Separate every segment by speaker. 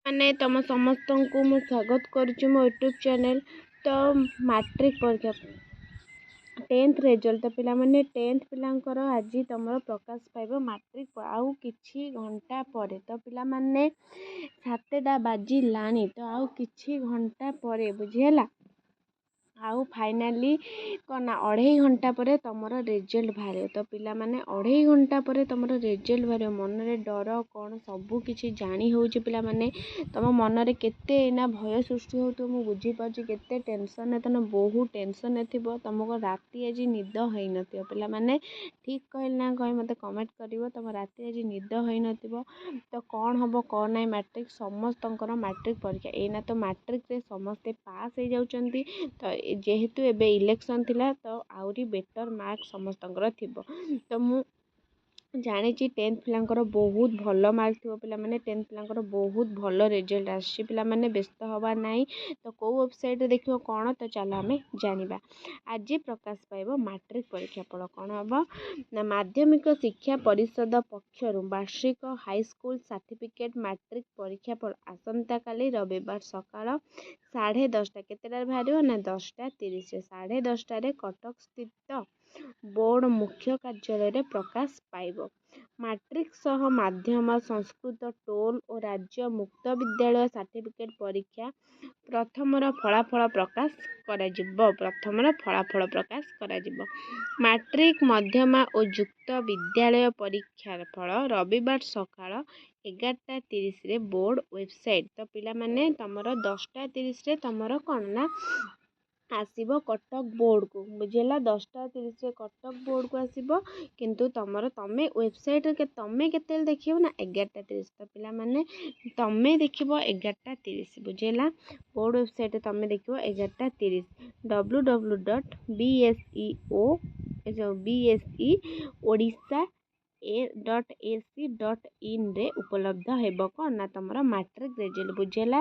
Speaker 1: ମାନେ ତମ ସମସ୍ତଙ୍କୁ ମୁଁ ସ୍ୱାଗତ କରୁଛି ମୋ ୟୁଟ୍ୟୁବ୍ ଚ୍ୟାନେଲ୍। ତ ମାଟ୍ରିକ ପରୀକ୍ଷା 10th ରେଜଲ୍ଟ ତ ପିଲାମାନେ 10th ପିଲାଙ୍କର ଆଜି ତମର ପ୍ରକାଶ ପାଇବ ମାଟ୍ରିକ ଆଉ କିଛି ଘଣ୍ଟା ପରେ। ତ ପିଲାମାନେ 7ଟା ବାଜିଲାଣି ତ ଆଉ କିଛି ଘଣ୍ଟା ପରେ ବୁଝିହେଲା। ଆଉ ଫାଇନାଲି କ'ଣ ନା 2.5 ଘଣ୍ଟା ପରେ ତମର ରେଜଲ୍ଟ ବାହାରିବ। ତ ପିଲାମାନେ 2.5 ଘଣ୍ଟା ପରେ ତମର ରେଜଲ୍ଟ ବାହାରିବ। ମନରେ ଡର କ'ଣ ସବୁ କିଛି ଜାଣି ହେଉଛି ପିଲାମାନେ। ତମ ମନରେ କେତେ ଏଇନା ଭୟ ସୃଷ୍ଟି ହେଉଥିବ ମୁଁ ବୁଝିପାରୁଛି। କେତେ ଟେନସନ୍ରେ ତମେ ବହୁତ ଟେନସନ୍ରେ ଥିବ। ତମକୁ ରାତି ଆଜି ନିଦ ହେଇନଥିବ ପିଲାମାନେ। ଠିକ୍ କହିଲି ନା କହି ମୋତେ କମେଣ୍ଟ କରିବ। ତମ ରାତି ଆଜି ନିଦ ହେଇନଥିବ। ତ କ'ଣ ହେବ କ'ଣ ନାହିଁ ମାଟ୍ରିକ ସମସ୍ତଙ୍କର ମାଟ୍ରିକ ପରୀକ୍ଷା ଏଇନା ତ ମାଟ୍ରିକରେ ସମସ୍ତେ ପାସ୍ ହେଇଯାଉଛନ୍ତି। ତ ଯେହେତୁ ଏବେ ଇଲେକ୍ସନ୍ ଥିଲା ତ ଆହୁରି ବେଟର୍ ମାର୍କ ସମସ୍ତଙ୍କର ଥିବ। ତ ମୁଁ ଜାଣିଛି 10th ପିଲାଙ୍କର ବହୁତ ଭଲ ମାର୍କ ଥିବ। ପିଲାମାନେ 10th ପିଲାଙ୍କର ବହୁତ ଭଲ ରେଜଲ୍ଟ ଆସିଛି। ପିଲାମାନେ ବ୍ୟସ୍ତ ହେବା ନାହିଁ। ତ କେଉଁ ୱେବସାଇଟ୍ରେ ଦେଖିବ କ'ଣ ତ ଚାଲ ଆମେ ଜାଣିବା। ଆଜି ପ୍ରକାଶ ପାଇବ ମାଟ୍ରିକ ପରୀକ୍ଷା ଫଳ। କ'ଣ ହେବ ନା ମାଧ୍ୟମିକ ଶିକ୍ଷା ପରିଷଦ ପକ୍ଷରୁ ବାର୍ଷିକ ହାଇସ୍କୁଲ ସାର୍ଟିଫିକେଟ୍ ମାଟ୍ରିକ ପରୀକ୍ଷା ଫଳ ଆସନ୍ତାକାଲି ରବିବାର ସକାଳ 10:30 କେତେଟାରେ ବାହାରିବ ନା 10:30। 10:30ରେ କଟକ ସ୍ଥିତ ବୋର୍ଡ଼ ମୁଖ୍ୟ କାର୍ଯ୍ୟାଳୟରେ ପ୍ରକାଶ ପାଇବ। ମାଟ୍ରିକ ସହ ମାଧ୍ୟମ ସଂସ୍କୃତ ଟୋଲ୍ ଓ ରାଜ୍ୟ ମୁକ୍ତ ବିଦ୍ୟାଳୟ ସାର୍ଟିଫିକେଟ୍ ପରୀକ୍ଷା ପ୍ରଥମର ଫଳାଫଳ ପ୍ରକାଶ କରାଯିବ। ମାଟ୍ରିକ ମଧ୍ୟମା ଓ ଯୁକ୍ତ ବିଦ୍ୟାଳୟ ପରୀକ୍ଷାର ଫଳ ରବିବାର ସକାଳ 11:30ରେ ବୋର୍ଡ଼ ୱେବସାଇଟ୍। ତ ପିଲାମାନେ ତମର 10:30ରେ ତମର କ'ଣ ନା ଆସିବ କଟକ ବୋର୍ଡ଼କୁ ବୁଝିଲା। 10:30ରେ କଟକ ବୋର୍ଡ଼କୁ ଆସିବ। କିନ୍ତୁ ତମେ ୱେବସାଇଟ୍ରେ ତମେ କେତେବେଳେ ଦେଖିବ ନା 11:30। ତ ପିଲାମାନେ ତମେ ଦେଖିବ 11:30 ବୁଝିଲା। ବୋର୍ଡ଼ ୱେବସାଇଟ୍ରେ ତମେ ଦେଖିବ 11:30 www.bseodia.ac.in ରେ ଉପଲବ୍ଧ ହେବ କ'ଣ ନା ତମର ମାଟ୍ରିକ ରେଜଲ୍ଟ ବୁଝିଲା।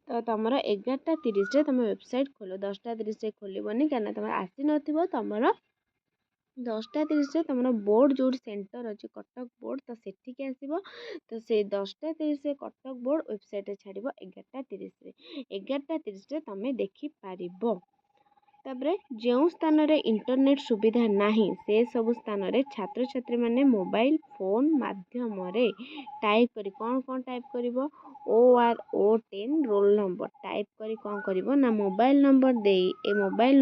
Speaker 1: ତ ତମର 11:30ରେ ତମେ ୱେବସାଇଟ୍ ଖୋଲ। 10:30ରେ ଖୋଲିବନି କାହିଁକିନା ତମର ଆସିନଥିବ। ତମର 10:30ରେ ତମର ବୋର୍ଡ଼ ଯେଉଁଠି ସେଣ୍ଟର ଅଛି କଟକ ବୋର୍ଡ଼ ତ ସେଠିକି ଆସିବ। ତ ସେଇ 10:30ରେ କଟକ ବୋର୍ଡ଼ ୱେବସାଇଟ୍ରେ ଛାଡ଼ିବ 11:30ରେ। 11:30ରେ ତମେ ଦେଖିପାରିବ। ତାପରେ ଯେଉଁ ସ୍ଥାନରେ ଇଣ୍ଟରନେଟ୍ ସୁବିଧା ନାହିଁ ସେସବୁ ସ୍ଥାନରେ ଛାତ୍ରଛାତ୍ରୀମାନେ ମୋବାଇଲ ଫୋନ୍ ମାଧ୍ୟମରେ ଟାଇପ୍ କରି କ'ଣ ଟାଇପ୍ କରିବ ORO10 ରୋଲ୍ ନମ୍ବର ଟାଇପ୍ କରି କ'ଣ କରିବ ନା ମୋବାଇଲ ନମ୍ବର ଦେଇ ଏଇ ମୋବାଇଲ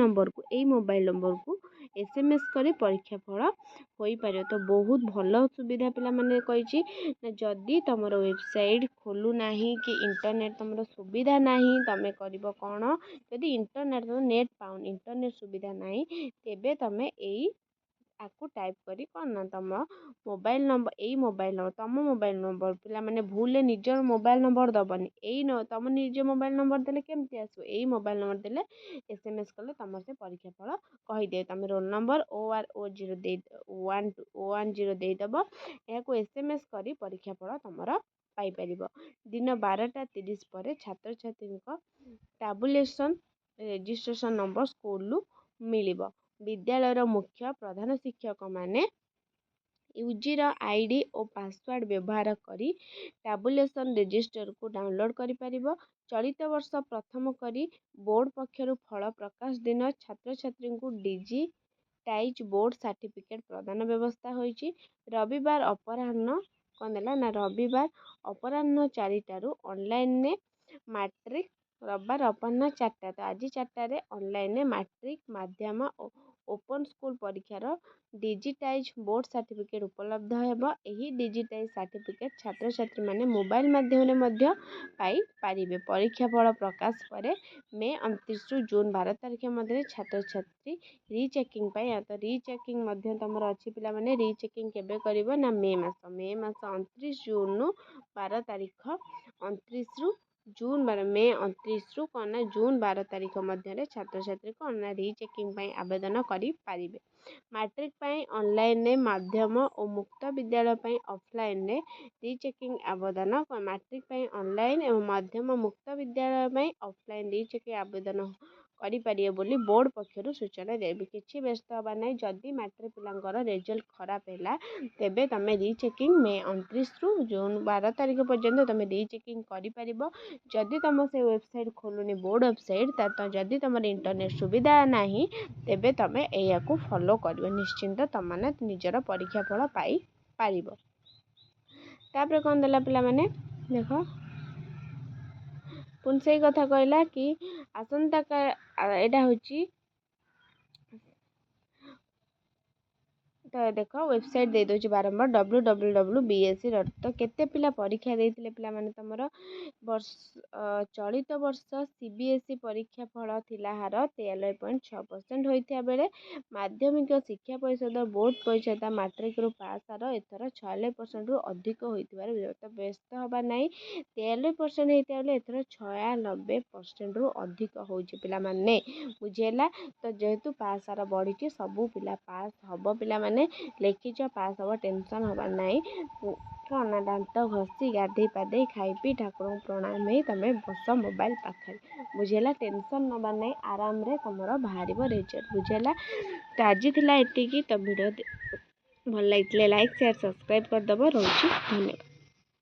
Speaker 1: ନମ୍ବରକୁ SMS କରି ପରୀକ୍ଷା ଫଳ ହୋଇପାରିବ। ତ ବହୁତ ଭଲ ସୁବିଧା ପିଲାମାନେ କହିଛି ନା ଯଦି ତମର ୱେବସାଇଟ୍ ଖୋଲୁନାହିଁ କି ଇଣ୍ଟରନେଟ୍ ତମର ସୁବିଧା ନାହିଁ ତମେ କରିବ କ'ଣ ଯଦି ଇଣ୍ଟରନେଟ୍ ସୁବିଧା ନାହିଁ ତେବେ ତମେ ଆକୁ ଟାଇପ୍ କରି କ'ଣ ନା ତମ ମୋବାଇଲ ନମ୍ବର ତମ ମୋବାଇଲ ନମ୍ବର ପିଲାମାନେ ଭୁଲରେ ନିଜର ମୋବାଇଲ ନମ୍ବର ଦେବନି। ତମ ନିଜ ମୋବାଇଲ ନମ୍ବର ଦେଲେ କେମିତି ଆସିବ ଏଇ ମୋବାଇଲ ନମ୍ବର ଦେଲେ SMS କଲେ ତମର ସେ ପରୀକ୍ଷା ଫଳ କହିଦିଏ। ତମେ ରୋଲ୍ ନମ୍ବର OR10 ଦେଇଦେବ। ଏହାକୁ SMS କରି ପରୀକ୍ଷା ଫଳ ତମର ପାଇପାରିବ। ଦିନ 12:30 ପରେ ଛାତ୍ରଛାତ୍ରୀଙ୍କ ଟାବୁଲେସନ୍ ରେଜିଷ୍ଟ୍ରେସନ ନମ୍ବର ସ୍କୁଲରୁ ମିଳିବ। ବିଦ୍ୟାଳୟର ମୁଖ୍ୟ ପ୍ରଧାନ ଶିକ୍ଷକମାନେ ୟୁଜିର ID ଓ ପାସୱାର୍ଡ଼ ବ୍ୟବହାର କରି ଟାବୁଲେସନ୍ ରେଜିଷ୍ଟରକୁ ଡାଉନଲୋଡ୍ କରିପାରିବ। ଚଳିତ ବର୍ଷ ପ୍ରଥମ କରି ବୋର୍ଡ଼ ପକ୍ଷରୁ ଫଳ ପ୍ରକାଶ ଦିନ ଛାତ୍ରଛାତ୍ରୀଙ୍କୁ ଡିଜିଟାଇଜ୍ ବୋର୍ଡ଼ ସାର୍ଟିଫିକେଟ୍ ପ୍ରଦାନ ବ୍ୟବସ୍ଥା ହୋଇଛି। ରବିବାର ଅପରାହ୍ନ 4ଟାରୁ ଅନଲାଇନରେ ମାଟ୍ରିକ ରବିବାର ଅପରାହ୍ନ 4ଟା ତ ଆଜି 4ଟାରେ ଅନଲାଇନରେ ମାଟ୍ରିକ ମାଧ୍ୟମ ଓ ଓପନ୍ ସ୍କୁଲ ପରୀକ୍ଷାର ଡିଜିଟାଇଜ୍ ବୋର୍ଡ଼ ସାର୍ଟିଫିକେଟ୍ ଉପଲବ୍ଧ ହେବ। ଏହି ଡିଜିଟାଇଜ୍ ସାର୍ଟିଫିକେଟ୍ ଛାତ୍ରଛାତ୍ରୀମାନେ ମୋବାଇଲ ମାଧ୍ୟମରେ ମଧ୍ୟ ପାଇପାରିବେ। ପରୀକ୍ଷା ଫଳ ପ୍ରକାଶ ପରେ ମେ 29ରୁ ଜୁନ୍ 12 ତାରିଖ ମଧ୍ୟରେ ଛାତ୍ରଛାତ୍ରୀ ରିଚେକିଂ ପାଇଁ ରିଚେକିଂ ମଧ୍ୟ ତମର ଅଛି ପିଲାମାନେ। ରିଚେକିଂ କେବେ କରିବ ନା ମେ ମାସ 29 ଜୁନ୍ରୁ 12 ତାରିଖ 29ରୁ ଜୁନ୍ 12 ମେ 29ରୁ କ'ଣ ନା ଜୁନ୍ 12 ତାରିଖ ମଧ୍ୟରେ ଛାତ୍ରଛାତ୍ରୀ କ'ଣ ନା ରିଚେକିଂ ପାଇଁ ଆବେଦନ କରିପାରିବେ। ମାଟ୍ରିକ ପାଇଁ ଅନଲାଇନରେ ମାଧ୍ୟମ ଓ ମୁକ୍ତ ବିଦ୍ୟାଳୟ ପାଇଁ ଅଫଲାଇନରେ ରିଚେକିଂ ଆବେଦନ ମାଟ୍ରିକ ପାଇଁ ଅନଲାଇନ୍ ଏବଂ ମାଧ୍ୟମ ମୁକ୍ତ ବିଦ୍ୟାଳୟ ପାଇଁ ଅଫଲାଇନ୍ ରିଚେକିଂ ଆବେଦନ କରିପାରିବେ ବୋଲି ବୋର୍ଡ଼ ପକ୍ଷରୁ ସୂଚନା ଦେବି। କିଛି ବ୍ୟସ୍ତ ହେବା ନାହିଁ। ଯଦି ମାଟ୍ରିକ ପିଲାଙ୍କର ରେଜଲ୍ଟ ଖରାପ ହେଲା ତେବେ ତୁମେ ରିଚେକିଂ ମେ 29ରୁ ଜୁନ୍ 12 ତାରିଖ ପର୍ଯ୍ୟନ୍ତ ତୁମେ ରିଚେକିଂ କରିପାରିବ। ଯଦି ତୁମ ସେ ୱେବସାଇଟ୍ ଖୋଲୁନି ବୋର୍ଡ଼ ୱେବସାଇଟ୍ ଯଦି ତୁମର ଇଣ୍ଟରନେଟ୍ ସୁବିଧା ନାହିଁ ତେବେ ତୁମେ ଏହାକୁ ଫଲୋ କରିବ। ନିଶ୍ଚିନ୍ତ ତୁମମାନେ ନିଜର ପରୀକ୍ଷା ଫଳ ପାଇପାରିବ। ତାପରେ କ'ଣ ଦେଲା ପିଲାମାନେ ଦେଖ ପୁଣି ସେଇ କଥା କହିଲା କି ଏଇଟା ହେଉଛି ତ ଦେଖ ୱେବସାଇଟ୍ ଦେଇଦେଉଛି ବାରମ୍ବାର www.bsc.। ତ କେତେ ପିଲା ପରୀକ୍ଷା ଦେଇଥିଲେ ପିଲାମାନେ ତମର ଚଳିତ ବର୍ଷ CBSE ପରୀକ୍ଷା ଫଳ ଥିଲା ହାର 93.6% ହୋଇଥିବା ବେଳେ ମାଧ୍ୟମିକ ଶିକ୍ଷା ପରିଷଦ ବୋର୍ଡ଼ ପରିଚାଳିତ ମାଟ୍ରିକରୁ ପାସ୍ ହାର ଏଥର 46%ରୁ ଅଧିକ ହୋଇଥିବାରୁ ତ ବ୍ୟସ୍ତ ହେବା ନାହିଁ। 93% ହେଇଥିବା ବେଳେ ଏଥର 96%ରୁ ଅଧିକ ହେଉଛି ପିଲାମାନେ, ବୁଝିହେଲା। ତ ଯେହେତୁ ପାସ୍ ହାର ବଢ଼ିଛି ସବୁ ପିଲା ପାସ୍ ହବ। ପିଲାମାନେ ଲେଖିଛ ପାସ୍ ହବ, ଟେନସନ୍ ହେବାର ନାହିଁ। କ'ଣ ଦାନ୍ତ ଘଷି ଗାଧେଇ ପାଧେଇ ଖାଇ ପିଇ ଠାକୁରଙ୍କୁ ପ୍ରଣାମ ହେଇ ତମେ ବସ ମୋବାଇଲ ପାଖରେ, ବୁଝିହେଲା। ଟେନସନ୍ ନେବାର ନାହିଁ, ଆରାମରେ ତମର ବାହାରିବ ରେଜଲ୍ଟ, ବୁଝିହେଲା। ତ ଆଜି ଥିଲା ଏତିକି। ତ ଭିଡ଼ିଓ ଭଲ ଲାଗିଥିଲେ ଲାଇକ୍ ସେୟାର ସବସ୍କ୍ରାଇବ୍ କରିଦେବ। ରହୁଛି, ଧନ୍ୟବାଦ।